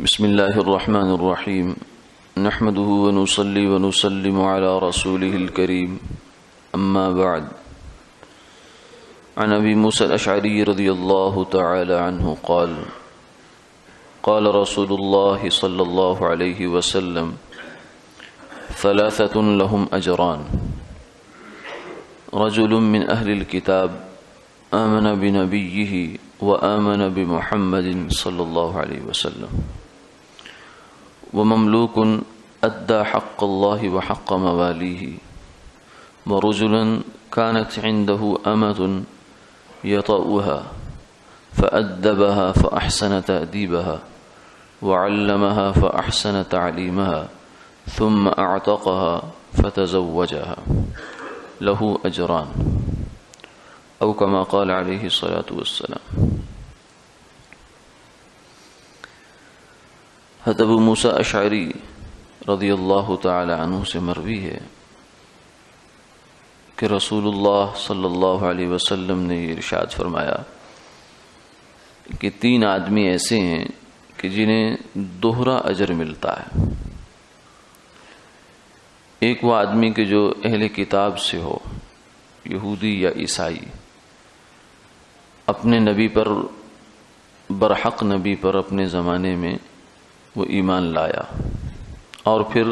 بسم الله الرحمن الرحيم نحمده ونصلي ونسلم على رسوله الكريم أما بعد عن أبي موسى الأشعري رضي الله تعالى عنه قال قال رسول الله صلى الله عليه وسلم ثلاثة لهم أجران رجل من أهل الكتاب آمن بنبيه وآمن بمحمد صلى الله عليه وسلم ومملوك أدى حق الله وحق مواليه ورجل كانت عنده أمة يطأها فأدبها فأحسن تأديبها وعلمها فأحسن تعليمها ثم أعتقها فتزوجها له أجران أو كما قال عليه الصلاة والسلام۔ حضرت ابو موسیٰ اشعری رضی اللہ تعالی عنہ سے مروی ہے کہ رسول اللہ صلی اللہ علیہ وسلم نے یہ ارشاد فرمایا کہ تین آدمی ایسے ہیں کہ جنہیں دوہرا اجر ملتا ہے۔ ایک وہ آدمی کہ جو اہل کتاب سے ہو، یہودی یا عیسائی، اپنے نبی پر، برحق نبی پر اپنے زمانے میں وہ ایمان لایا، اور پھر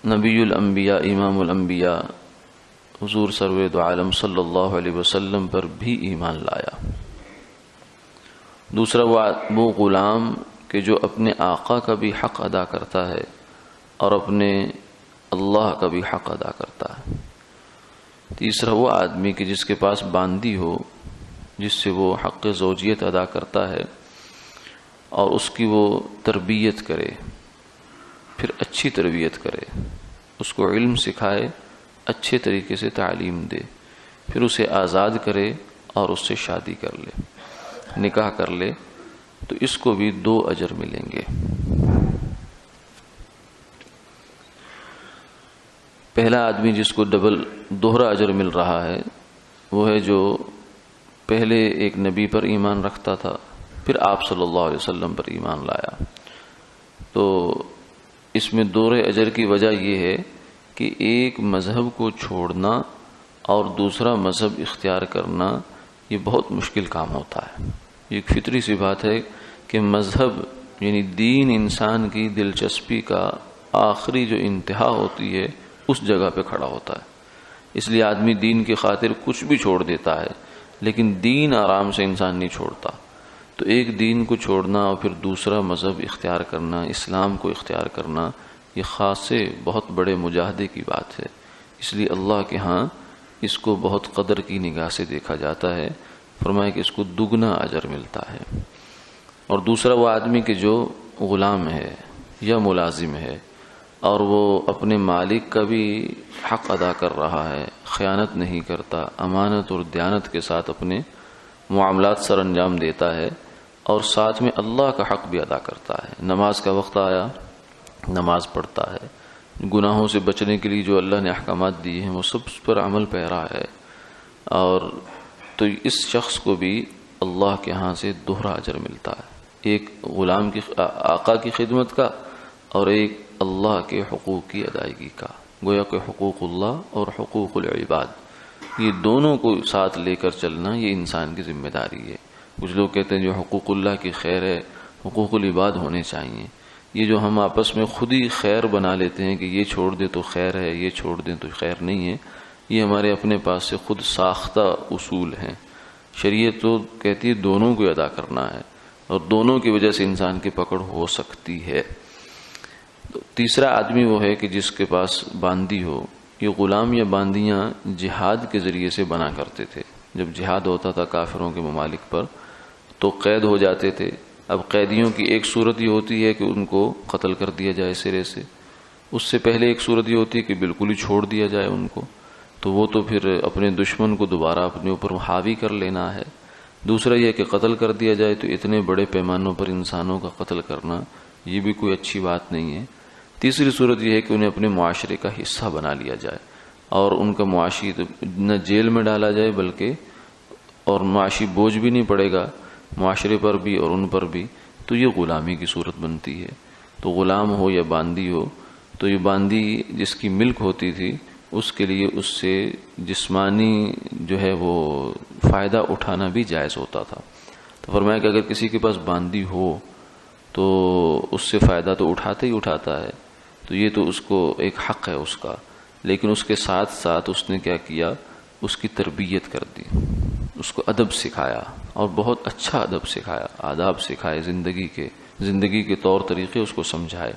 نبی الانبیاء امام الانبیاء حضور سرور عالم صلی اللہ علیہ وسلم پر بھی ایمان لایا۔ دوسرا وہ غلام کہ جو اپنے آقا کا بھی حق ادا کرتا ہے اور اپنے اللہ کا بھی حق ادا کرتا ہے۔ تیسرا وہ آدمی کہ جس کے پاس باندی ہو، جس سے وہ حق زوجیت ادا کرتا ہے اور اس کی وہ تربیت کرے، پھر اچھی تربیت کرے، اس کو علم سکھائے، اچھے طریقے سے تعلیم دے، پھر اسے آزاد کرے اور اس سے شادی کر لے، نکاح کر لے، تو اس کو بھی 2 اجر ملیں گے۔ پہلا آدمی جس کو دوہرا اجر مل رہا ہے وہ ہے جو پہلے ایک نبی پر ایمان رکھتا تھا، پھر آپ صلی اللہ علیہ وسلم پر ایمان لایا۔ تو اس میں دوہرے اجر کی وجہ یہ ہے کہ ایک مذہب کو چھوڑنا اور دوسرا مذہب اختیار کرنا یہ بہت مشکل کام ہوتا ہے۔ یہ ایک فطری سی بات ہے کہ مذہب یعنی دین انسان کی دلچسپی کا آخری جو انتہا ہوتی ہے اس جگہ پہ کھڑا ہوتا ہے۔ اس لیے آدمی دین کی خاطر کچھ بھی چھوڑ دیتا ہے، لیکن دین آرام سے انسان نہیں چھوڑتا۔ تو ایک دین کو چھوڑنا اور پھر دوسرا مذہب اختیار کرنا، اسلام کو اختیار کرنا، یہ خاصے بہت بڑے مجاہدے کی بات ہے۔ اس لیے اللہ کے ہاں اس کو بہت قدر کی نگاہ سے دیکھا جاتا ہے، فرمایا کہ اس کو دگنا اجر ملتا ہے۔ اور دوسرا وہ آدمی کہ جو غلام ہے یا ملازم ہے اور وہ اپنے مالک کا بھی حق ادا کر رہا ہے، خیانت نہیں کرتا، امانت اور دیانت کے ساتھ اپنے معاملات سر انجام دیتا ہے، اور ساتھ میں اللہ کا حق بھی ادا کرتا ہے۔ نماز کا وقت آیا نماز پڑھتا ہے، گناہوں سے بچنے کے لیے جو اللہ نے احکامات دیے ہیں وہ سب پر عمل پیرا ہے، اور تو اس شخص کو بھی اللہ کے ہاں سے دوہرا اجر ملتا ہے، ایک غلام کی آقا کی خدمت کا اور ایک اللہ کے حقوق کی ادائیگی کا۔ گویا کہ حقوق اللہ اور حقوق العباد، یہ دونوں کو ساتھ لے کر چلنا یہ انسان کی ذمہ داری ہے۔ کچھ لوگ کہتے ہیں جو حقوق اللہ کی خیر ہے حقوق العباد ہونے چاہیے۔ یہ جو ہم آپس میں خود ہی خیر بنا لیتے ہیں کہ یہ چھوڑ دے تو خیر ہے، یہ چھوڑ دیں تو خیر نہیں ہے، یہ ہمارے اپنے پاس سے خود ساختہ اصول ہیں۔ شریعت تو کہتی ہے دونوں کو ادا کرنا ہے، اور دونوں کی وجہ سے انسان کی پکڑ ہو سکتی ہے۔ تیسرا آدمی وہ ہے کہ جس کے پاس باندی ہو۔ یہ غلام یا باندیاں جہاد کے ذریعے سے بنا کرتے تھے۔ جب جہاد ہوتا تھا کافروں کے ممالک پر تو قید ہو جاتے تھے۔ اب قیدیوں کی ایک صورت یہ ہوتی ہے کہ ان کو قتل کر دیا جائے سرے سے، اس سے پہلے ایک صورت یہ ہوتی ہے کہ بالکل ہی چھوڑ دیا جائے ان کو، تو وہ تو پھر اپنے دشمن کو دوبارہ اپنے اوپر حاوی کر لینا ہے۔ دوسرا یہ کہ قتل کر دیا جائے، تو اتنے بڑے پیمانوں پر انسانوں کا قتل کرنا یہ بھی کوئی اچھی بات نہیں ہے۔ تیسری صورت یہ ہے کہ انہیں اپنے معاشرے کا حصہ بنا لیا جائے، اور ان کا معاشی نہ جیل میں ڈالا جائے بلکہ اور معاشی بوجھ بھی نہیں پڑے گا معاشرے پر بھی اور ان پر بھی، تو یہ غلامی کی صورت بنتی ہے. تو غلام ہو یا باندی ہو، تو یہ باندی جس کی ملک ہوتی تھی اس کے لیے اس سے جسمانی جو ہے وہ فائدہ اٹھانا بھی جائز ہوتا تھا. تو فرمایا کہ اگر کسی کے پاس باندی ہو تو اس سے فائدہ تو اٹھاتا ہی اٹھاتا ہے، تو یہ تو اس کو ایک حق ہے اس کا، لیکن اس کے ساتھ ساتھ اس نے کیا کیا، اس کی تربیت کر دی، اس کو ادب سکھایا اور بہت اچھا ادب سکھایا، آداب سکھائے زندگی کے طور طریقے اس کو سمجھائے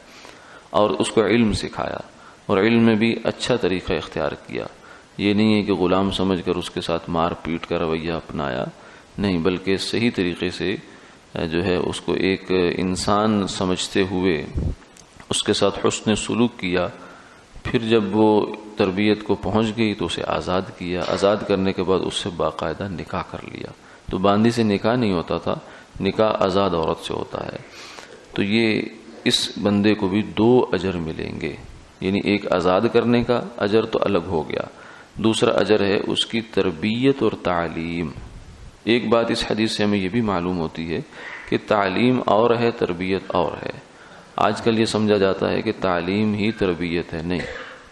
اور اس کو علم سکھایا، اور علم میں بھی اچھا طریقہ اختیار کیا. یہ نہیں ہے کہ غلام سمجھ کر اس کے ساتھ مار پیٹ کا رویہ اپنایا، نہیں، بلکہ صحیح طریقے سے جو ہے اس کو ایک انسان سمجھتے ہوئے اس کے ساتھ حسن سلوک کیا. پھر جب وہ تربیت کو پہنچ گئی تو اسے آزاد کیا، آزاد کرنے کے بعد اس سے باقاعدہ نکاح کر لیا. تو باندی سے نکاح نہیں ہوتا تھا، نکاح آزاد عورت سے ہوتا ہے. تو یہ اس بندے کو بھی 2 اجر ملیں گے، یعنی ایک آزاد کرنے کا اجر تو الگ ہو گیا، دوسرا اجر ہے اس کی تربیت اور تعلیم. ایک بات اس حدیث سے ہمیں یہ بھی معلوم ہوتی ہے کہ تعلیم اور ہے، تربیت اور ہے. آج کل یہ سمجھا جاتا ہے کہ تعلیم ہی تربیت ہے، نہیں،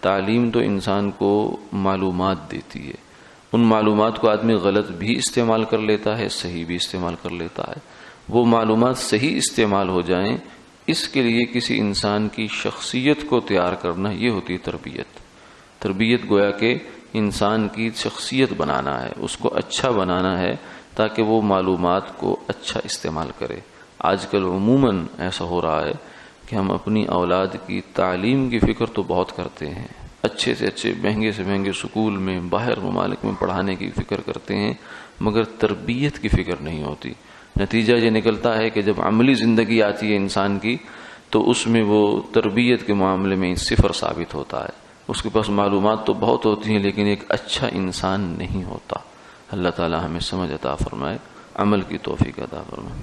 تعلیم تو انسان کو معلومات دیتی ہے. ان معلومات کو آدمی غلط بھی استعمال کر لیتا ہے، صحیح بھی استعمال کر لیتا ہے. وہ معلومات صحیح استعمال ہو جائیں، اس کے لیے کسی انسان کی شخصیت کو تیار کرنا، یہ ہوتی ہے تربیت. تربیت گویا کہ انسان کی شخصیت بنانا ہے، اس کو اچھا بنانا ہے تاکہ وہ معلومات کو اچھا استعمال کرے. آج کل عموماً ایسا ہو رہا ہے کہ ہم اپنی اولاد کی تعلیم کی فکر تو بہت کرتے ہیں، اچھے سے اچھے مہنگے سے مہنگے سکول میں باہر ممالک میں پڑھانے کی فکر کرتے ہیں، مگر تربیت کی فکر نہیں ہوتی. نتیجہ یہ نکلتا ہے کہ جب عملی زندگی آتی ہے انسان کی تو اس میں وہ تربیت کے معاملے میں صفر ثابت ہوتا ہے. اس کے پاس معلومات تو بہت ہوتی ہیں لیکن ایک اچھا انسان نہیں ہوتا. اللہ تعالی ہمیں سمجھ عطا فرمائے، عمل کی توفیق عطا فرمائے.